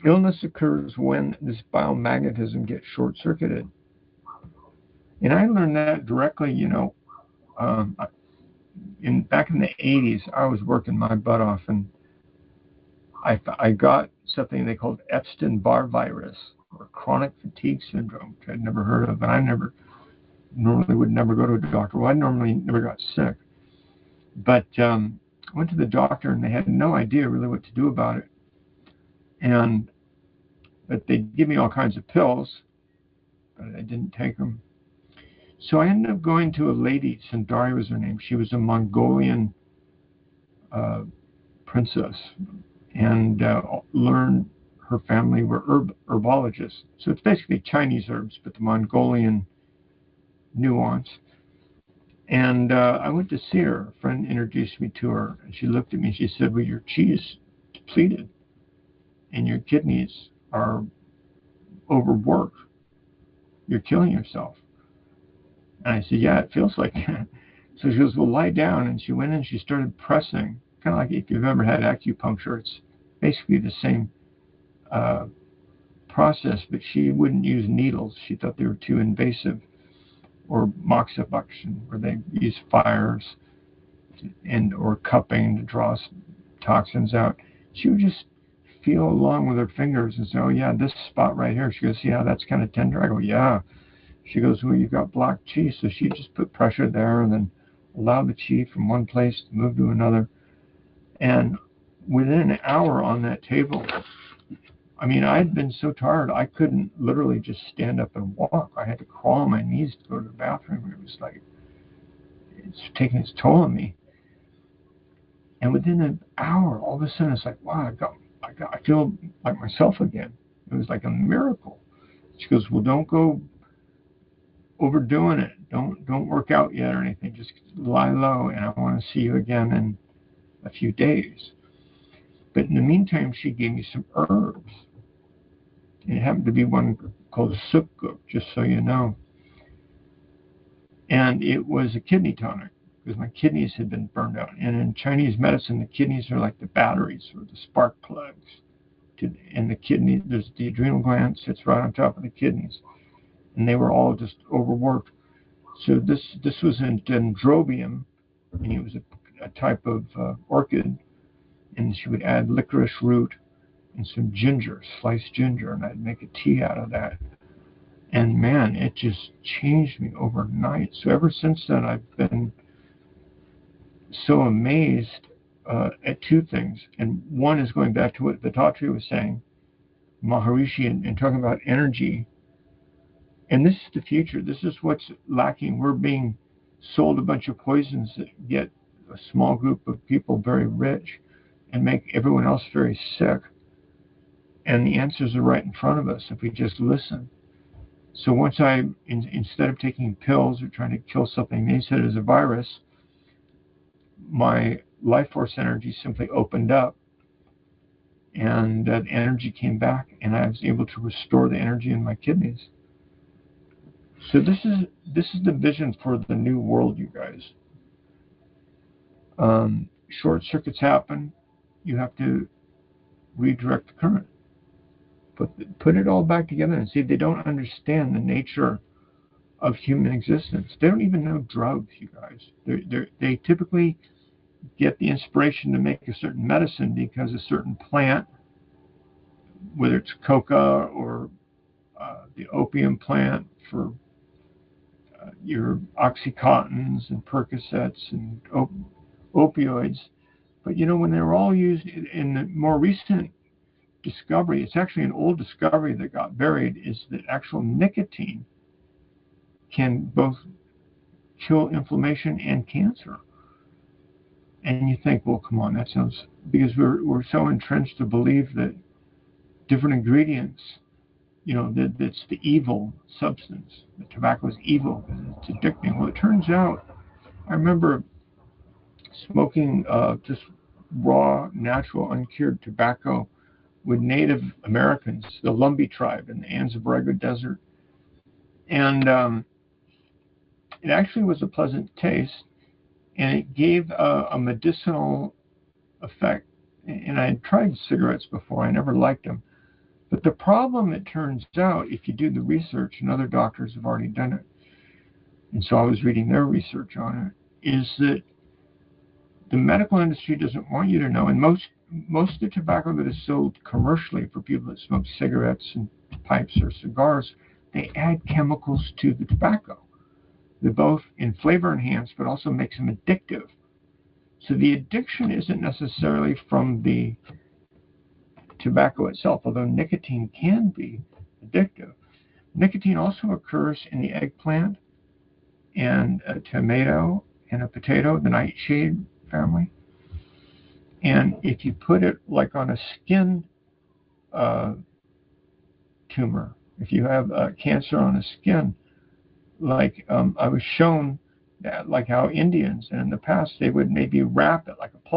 Illness occurs when this biomagnetism gets short-circuited. And I learned that directly, back in the 80s, I was working my butt off, and I got something they called Epstein-Barr virus, or chronic fatigue syndrome, which I'd never heard of, and I normally would never go to a doctor. Well, I normally never got sick. But I went to the doctor, and they had no idea really what to do about it. But they'd give me all kinds of pills, but I didn't take them. So I ended up going to a lady, Sundari was her name. She was a Mongolian princess, and learned her family were herbologists. So it's basically Chinese herbs, but the Mongolian nuance. And I went to see her. A friend introduced me to her, and she looked at me and she said, well, your chi is depleted, and your kidneys are overworked. You're killing yourself. And I said, yeah, it feels like that. So she goes, well, lie down. And she went in and she started pressing, kind of like if you've ever had acupuncture. It's basically the same process, but she wouldn't use needles. She thought they were too invasive. Or moxibustion, where they use fires or cupping to draw toxins out. She would just feel along with her fingers and say, oh yeah, this spot right here. She goes, see how that's kind of tender? I go, yeah. She goes, well, you've got blocked chi. So she just put pressure there and then allowed the chi from one place to move to another. And within an hour on that table, I mean, I'd been so tired, I couldn't literally just stand up and walk. I had to crawl on my knees to go to the bathroom. It was like, it's taking its toll on me. And within an hour, all of a sudden, it's like, wow, I feel like myself again. It was like a miracle. She goes, well, don't go overdoing it. Don't work out yet or anything. Just lie low, and I want to see you again in a few days. But in the meantime, she gave me some herbs. And it happened to be one called sukguk, just so you know. And it was a kidney tonic, because my kidneys had been burned out. And in Chinese medicine, the kidneys are like the batteries or the spark plugs. And the kidney, there's the adrenal gland sits right on top of the kidneys. And they were all just overworked. So this was in dendrobium, and it was a type of orchid. And she would add licorice root and some ginger, sliced ginger, and I'd make a tea out of that. And man, it just changed me overnight. So ever since then, I've been so amazed at two things. And one is going back to what Vethathiri was saying, Maharishi, and talking about energy. And this is the future. This is what's lacking. We're being sold a bunch of poisons that get a small group of people very rich and make everyone else very sick. And the answers are right in front of us if we just listen. So once instead of taking pills or trying to kill something, they said as a virus, my life force energy simply opened up, and that energy came back, and I was able to restore the energy in my kidneys. So this is the vision for the new world, you guys. Short circuits happen. You have to redirect the current. Put it all back together and see, they don't understand the nature of human existence. They don't even know drugs, you guys. They typically get the inspiration to make a certain medicine because a certain plant, whether it's coca or the opium plant for your Oxycontins and Percocets and opioids. But when they were all used in the more recent discovery, it's actually an old discovery that got buried, is that actual nicotine can both kill inflammation and cancer. And you think, well, come on, that sounds, because we're so entrenched to believe that different ingredients, that's the evil substance. The tobacco is evil because it's addicting. Well, it turns out, I remember smoking just raw, natural, uncured tobacco with Native Americans, the Lumbee tribe in the Anza-Borrego Desert. And it actually was a pleasant taste, and it gave a medicinal effect. And I had tried cigarettes before. I never liked them. But the problem, it turns out, if you do the research, and other doctors have already done it, and so I was reading their research on it, is that the medical industry doesn't want you to know, and most of the tobacco that is sold commercially for people that smoke cigarettes and pipes or cigars, they add chemicals to the tobacco. They both in flavor enhance, but also makes them addictive. So the addiction isn't necessarily from the tobacco itself, although nicotine can be addictive. Nicotine also occurs in the eggplant and a tomato and a potato, the nightshade family. And if you put it like on a skin tumor, if you have cancer on the skin, like I was shown that, like how Indians, and in the past, they would maybe wrap it like a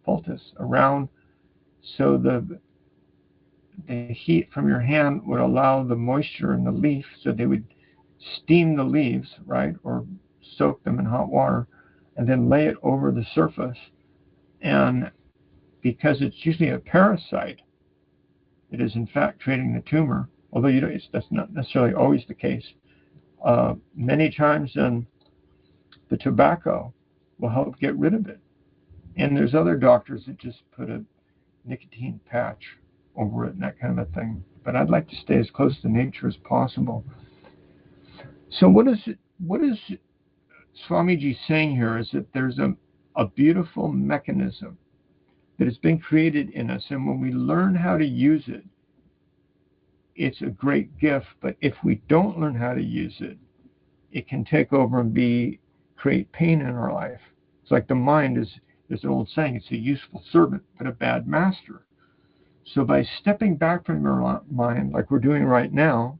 poultice around, so the heat from your hand would allow the moisture in the leaf, so they would steam the leaves, right, or soak them in hot water, and then lay it over the surface. And because it's usually a parasite, it is in fact creating the tumor, although that's not necessarily always the case. Many times then the tobacco will help get rid of it. And there's other doctors that just put a nicotine patch over it and that kind of a thing. But I'd like to stay as close to nature as possible. So what is Swamiji saying here is that there's a beautiful mechanism that has been created in us, and when we learn how to use it, it's a great gift. But if we don't learn how to use it, it can take over and create pain in our life. It's like the mind is, there's an old saying, it's a useful servant but a bad master. So by stepping back from your mind, like we're doing right now,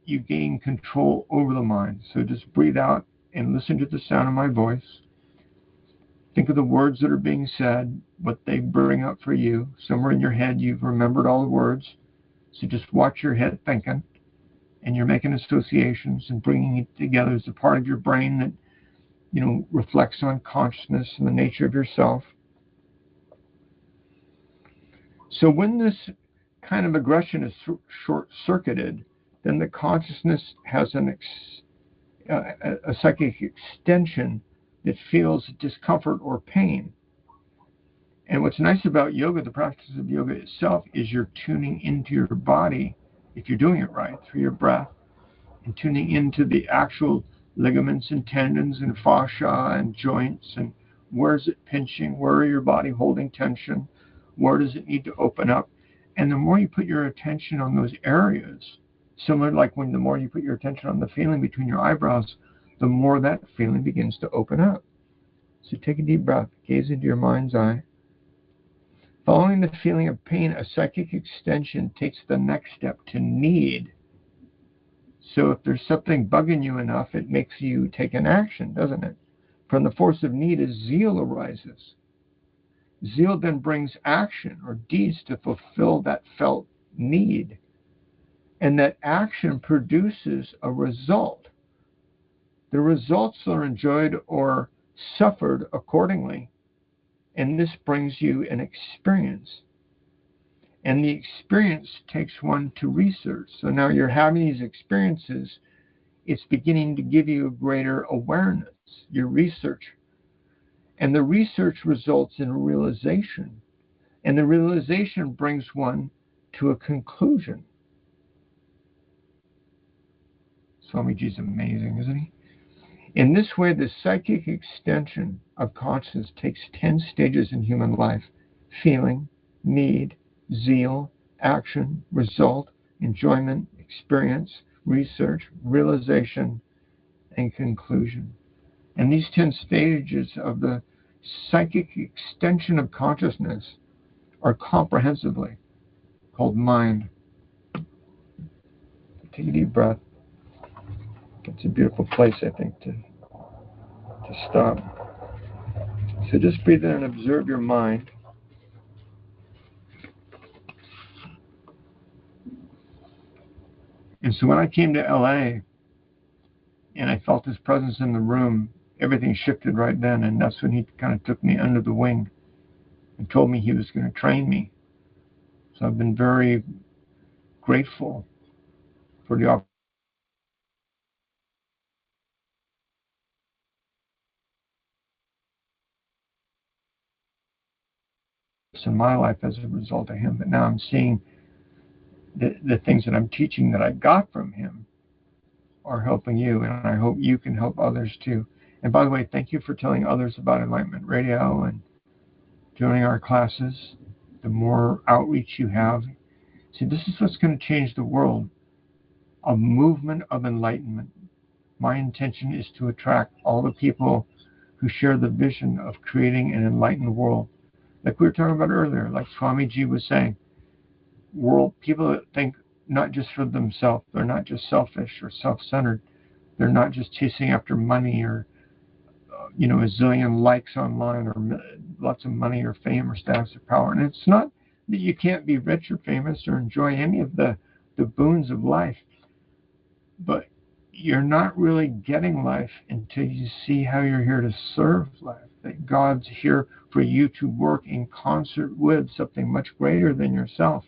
you gain control over the mind. So just breathe out and listen to the sound of my voice. Think of the words that are being said, what they bring up for you. Somewhere in your head, you've remembered all the words. So just watch your head thinking, and you're making associations and bringing it together as a part of your brain that, reflects on consciousness and the nature of yourself. So when this kind of aggression is short-circuited, then the consciousness has a psychic extension that feels discomfort or pain. And what's nice about yoga, the practice of yoga itself, is you're tuning into your body, if you're doing it right, through your breath, and tuning into the actual ligaments and tendons and fascia and joints, and where is it pinching, where are your body holding tension, where does it need to open up. And the more you put your attention on those areas, similar like when the more you put your attention on the feeling between your eyebrows, the more that feeling begins to open up. So take a deep breath, gaze into your mind's eye. Following the feeling of pain, a psychic extension takes the next step to need. So if there's something bugging you enough, it makes you take an action, doesn't it? From the force of need, as zeal arises. Zeal then brings action or deeds to fulfill that felt need. And that action produces a result. The results are enjoyed or suffered accordingly. And this brings you an experience. And the experience takes one to research. So now you're having these experiences. It's beginning to give you a greater awareness, your research. And the research results in realization. And the realization brings one to a conclusion. Swamiji's amazing, isn't he? In this way, the psychic extension of consciousness takes 10 stages in human life: feeling, need, zeal, action, result, enjoyment, experience, research, realization, and conclusion. And these 10 stages of the psychic extension of consciousness are comprehensively called mind. Take a deep breath. It's a beautiful place, I think, to stop. So just breathe in and observe your mind. And so when I came to LA and I felt his presence in the room, everything shifted right then. And that's when he kind of took me under the wing and told me he was going to train me. So I've been very grateful for the opportunity in my life as a result of him. But now I'm seeing the things that I'm teaching that I got from him are helping you, and I hope you can help others too. And by the way, thank you for telling others about Enlightenment Radio and joining our classes. The more outreach you have, see, this is what's going to change the world, a movement of enlightenment. My intention is to attract all the people who share the vision of creating an enlightened world. Like we were talking about earlier, like Swamiji was saying, people that think not just for themselves, they're not just selfish or self-centered, they're not just chasing after money or a zillion likes online or lots of money or fame or status or power. And it's not that you can't be rich or famous or enjoy any of the boons of life, but you're not really getting life until you see how you're here to serve life, that God's here for you to work in concert with something much greater than yourself.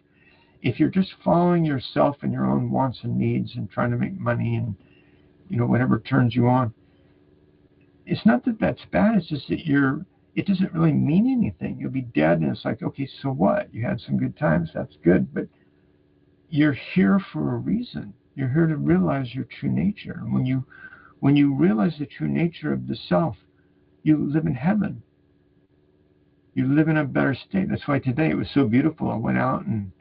If you're just following yourself and your own wants and needs and trying to make money and, whatever turns you on, it's not that that's bad. It's just that it doesn't really mean anything. You'll be dead, and it's like, okay, so what? You had some good times. That's good. But you're here for a reason. You're here to realize your true nature. And when you realize the true nature of the self, you live in heaven. You live in a better state. That's why today it was so beautiful. I went out and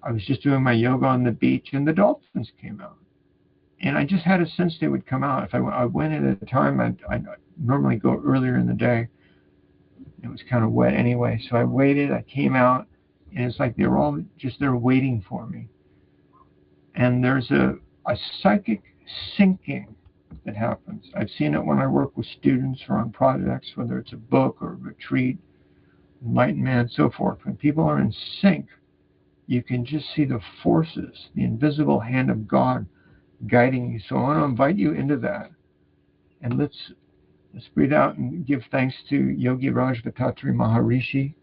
I was just doing my yoga on the beach, and the dolphins came out. And I just had a sense they would come out. If I went at a time, I'd normally go earlier in the day. It was kind of wet anyway, so I waited. I came out, and it's like they were all just there waiting for me. And there's a psychic syncing that happens. I've seen it when I work with students or on projects, whether it's a book or a retreat, enlightenment, and so forth. When people are in sync, you can just see the forces, the invisible hand of God guiding you. So I want to invite you into that. And let's breathe out and give thanks to Yogiraj Vethathiri Maharishi.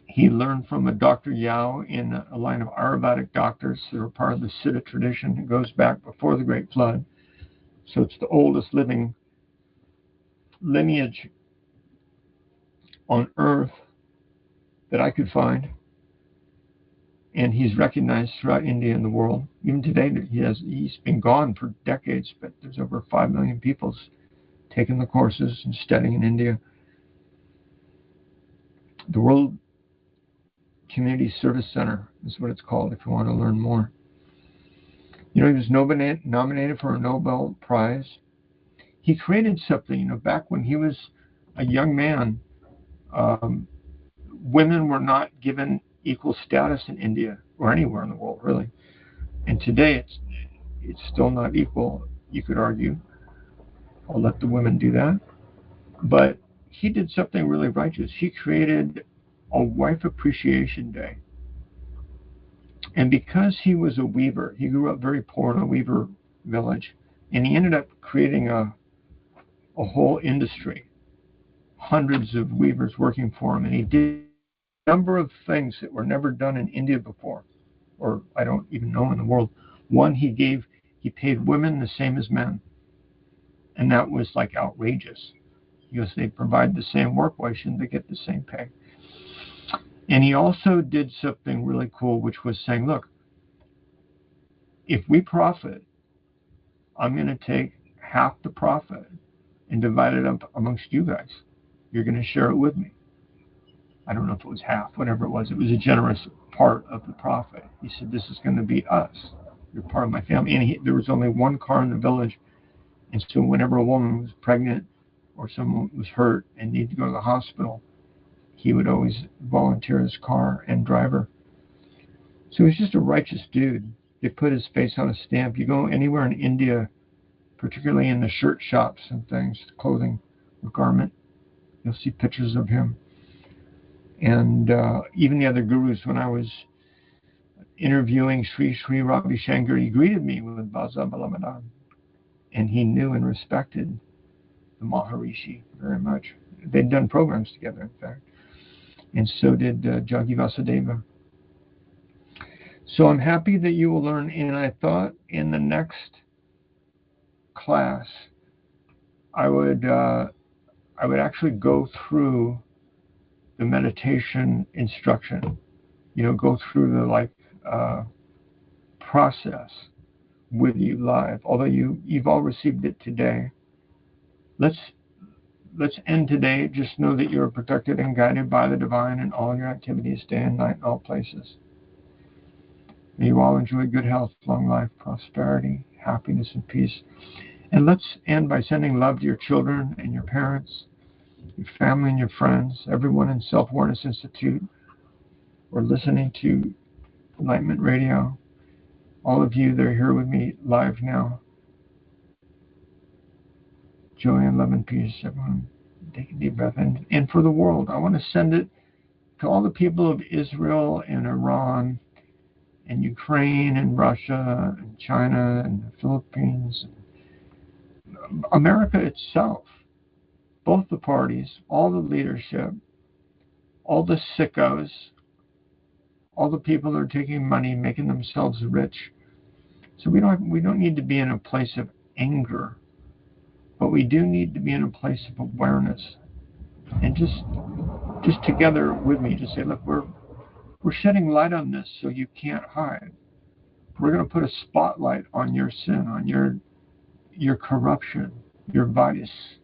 He learned from a Dr. Yao in a line of Ayurvedic doctors that are part of the Siddha tradition. It goes back before the Great Flood. So it's the oldest living lineage on earth that I could find. And he's recognized throughout India and the world. Even today, he's been gone for decades, but there's over 5 million people taking the courses and studying in India. The World Community Service Center is what it's called if you want to learn more. He was nominated for a Nobel Prize. He created something, back when he was a young man, women were not given equal status in India or anywhere in the world, really. And today it's still not equal, you could argue. I'll let the women do that. But he did something really righteous. He created a Wife Appreciation Day. And because he was a weaver, he grew up very poor in a weaver village, and he ended up creating a whole industry, hundreds of weavers working for him, and he did a number of things that were never done in India before, or I don't even know in the world. One, he paid women the same as men, and that was like outrageous, because they provide the same work. Why shouldn't they get the same pay? And he also did something really cool, which was saying, look, if we profit, I'm going to take half the profit and divide it up amongst you guys. You're going to share it with me. I don't know if it was half, whatever it was. It was a generous part of the profit. He said, this is going to be us. You're part of my family. And there was only one car in the village. And so whenever a woman was pregnant or someone was hurt and needed to go to the hospital, he would always volunteer his car and driver. So he's just a righteous dude. They put his face on a stamp. You go anywhere in India, particularly in the shirt shops and things, clothing or garment, you'll see pictures of him. And even the other gurus, when I was interviewing Sri Ravi Shankar, he greeted me with Baza Balamadan. And he knew and respected the Maharishi very much. They'd done programs together, in fact. And so did Jagi Vasudeva. So I'm happy that you will learn. And I thought in the next class, I would actually go through the meditation instruction. Go through the process with you live. Although you've all received it today. Let's end today. Just know that you are protected and guided by the divine in all your activities, day and night, in all places. May you all enjoy good health, long life, prosperity, happiness, and peace. And let's end by sending love to your children and your parents, your family and your friends, everyone in Self-Awareness Institute, or listening to Enlightenment Radio. All of you that are here with me live now. Joy and love and peace, everyone. Take a deep breath in. And for the world, I want to send it to all the people of Israel and Iran and Ukraine and Russia and China and the Philippines, America itself, both the parties, all the leadership, all the sickos, all the people that are taking money, making themselves rich. So we don't need to be in a place of anger, but we do need to be in a place of awareness. And just together with me to say, look, we're shedding light on this so you can't hide. We're going to put a spotlight on your sin, on your corruption, your vice,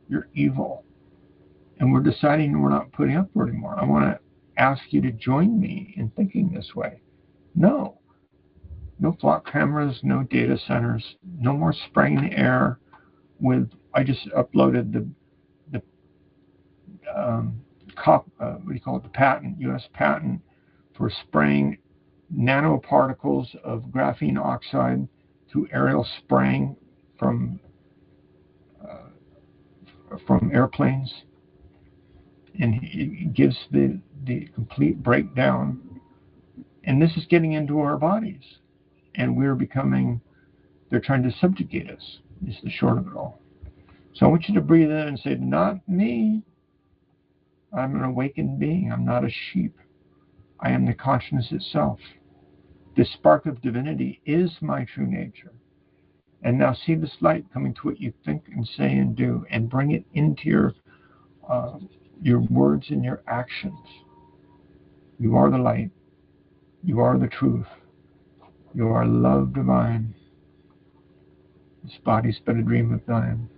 your evil. And we're deciding we're not putting up for it anymore. I want to ask you to join me in thinking this way. No flock cameras, no data centers, no more spraying the air with, I just uploaded the the patent, U.S. patent for spraying nanoparticles of graphene oxide through aerial spraying from airplanes, and it gives the complete breakdown. And this is getting into our bodies, and they're trying to subjugate us, is the short of it all. So I want you to breathe in and say, not me. I'm an awakened being. I'm not a sheep. I am the consciousness itself. This spark of divinity is my true nature. And now see this light coming to what you think and say and do, and bring it into your words and your actions. You are the light. You are the truth. You are love divine. This body's but a dream of thine.